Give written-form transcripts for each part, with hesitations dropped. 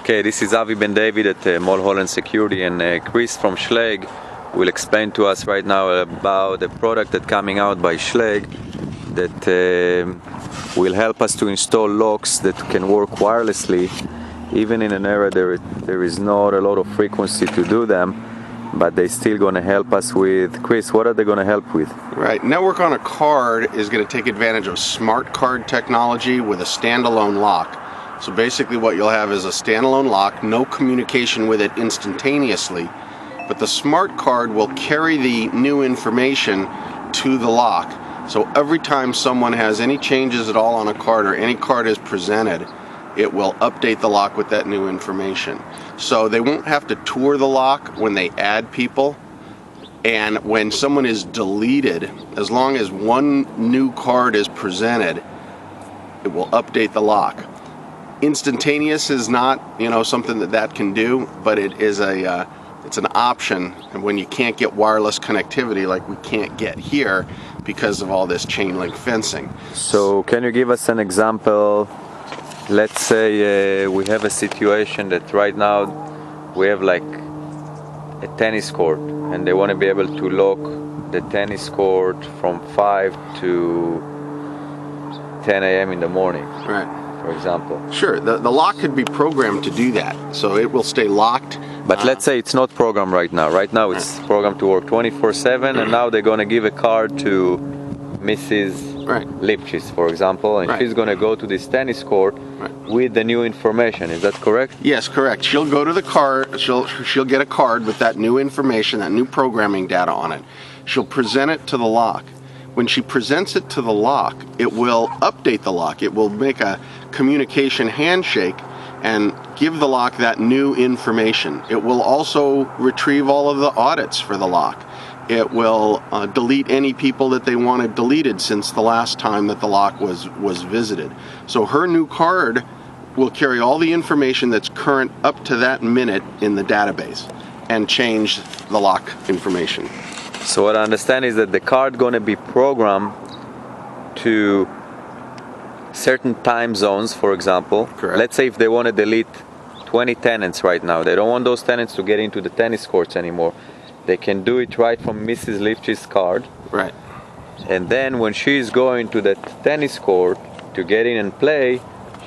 Okay, this is Avi Ben David at Mulholland Security, and Chris from Schlage will explain to us right now about a product that's coming out by Schlage that will help us to install locks that can work wirelessly, even in an area there is not a lot of frequency to do them, but they're still going to help us with. Chris, what are they going to help with? Right, Network on a Card is going to take advantage of smart card technology with a standalone lock. So basically what you'll have is a standalone lock, no communication with it instantaneously, but the smart card will carry the new information to the lock. So every time someone has any changes at all on a card or any card is presented, it will update the lock with that new information. So they won't have to tour the lock when they add people, and when someone is deleted, as long as one new card is presented, it will update the lock. Instantaneous is not, something that can do, but it is it's an option, and when you can't get wireless connectivity like we can't get here because of all this chain link fencing. So can you give us an example? Let's say we have a situation that right now we have like a tennis court, and they want to be able to lock the tennis court from 5 to 10 a.m. in the morning. Right. For example. Sure, the lock could be programmed to do that, so it will stay locked. But let's say it's not programmed right now. Right now it's programmed to work 24/7, and now they're going to give a card to Mrs. Lipchitz, for example, and she's going to go to this tennis court with the new information. Is that correct? Yes, correct. She'll go to the card. She'll get a card with that new information, that new programming data on it. She'll present it to the lock. When she presents it to the lock, it will update the lock. It will make a communication handshake and give the lock that new information. It will also retrieve all of the audits for the lock. It will delete any people that they wanted deleted since the last time that the lock was visited. So her new card will carry all the information that's current up to that minute in the database and change the lock information. So what I understand is that the card going to be programmed to certain time zones, for example. Correct. Let's say if they want to delete 20 tenants right now, they don't want those tenants to get into the tennis courts anymore. They can do it right from Mrs. Lipchitz's card. Right. And then when she's going to that tennis court to get in and play,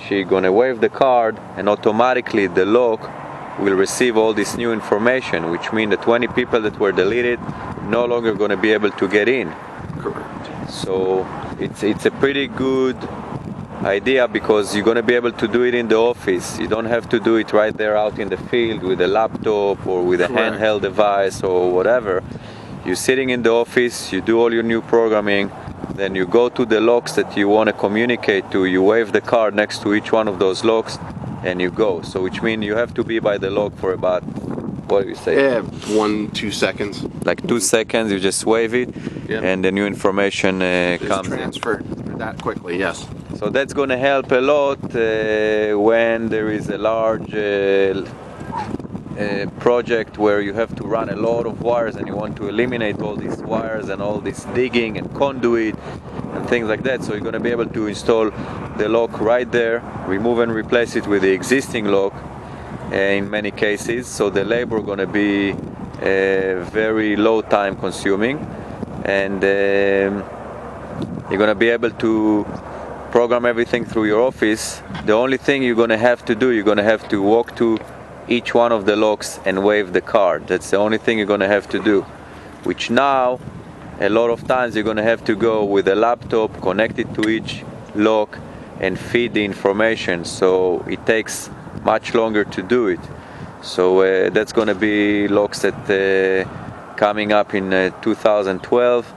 she's going to wave the card, and automatically the lock will receive all this new information, which means the 20 people that were deleted no longer going to be able to get in. Correct. So it's a pretty good idea, because you're going to be able to do it in the office. You don't have to do it right there out in the field with a laptop or with a handheld device or whatever. You're sitting in the office, you do all your new programming, then you go to the locks that you want to communicate to, you wave the card next to each one of those locks, and you go. So which means you have to be by the lock for about, what do you say? Yeah, 1-2 seconds. Like 2 seconds, you just wave it, and the new information comes transferred that quickly, yes. So that's going to help a lot when there is a large project where you have to run a lot of wires, and you want to eliminate all these wires and all this digging and conduit and things like that. So you're going to be able to install the lock right there, remove and replace it with the existing lock in many cases. So the labor going to be very low time consuming, and you're going to be able to program everything through your office. The only thing you're going to have to do, you're going to have to walk to each one of the locks and wave the card. That's the only thing you're going to have to do, which now a lot of times you're going to have to go with a laptop, connect it to each lock and feed the information, so it takes much longer to do it. So that's going to be locks that coming up in 2012,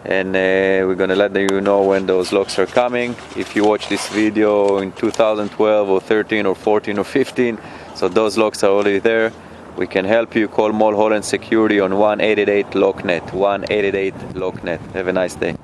and we're going to let you know when those locks are coming. If you watch this video in 2012 or 13 or 14 or 15, so those locks are already there. We can help you. Call Mulholland Security on 1-888-LOCKNET, 1-888-LOCKNET. Have a nice day.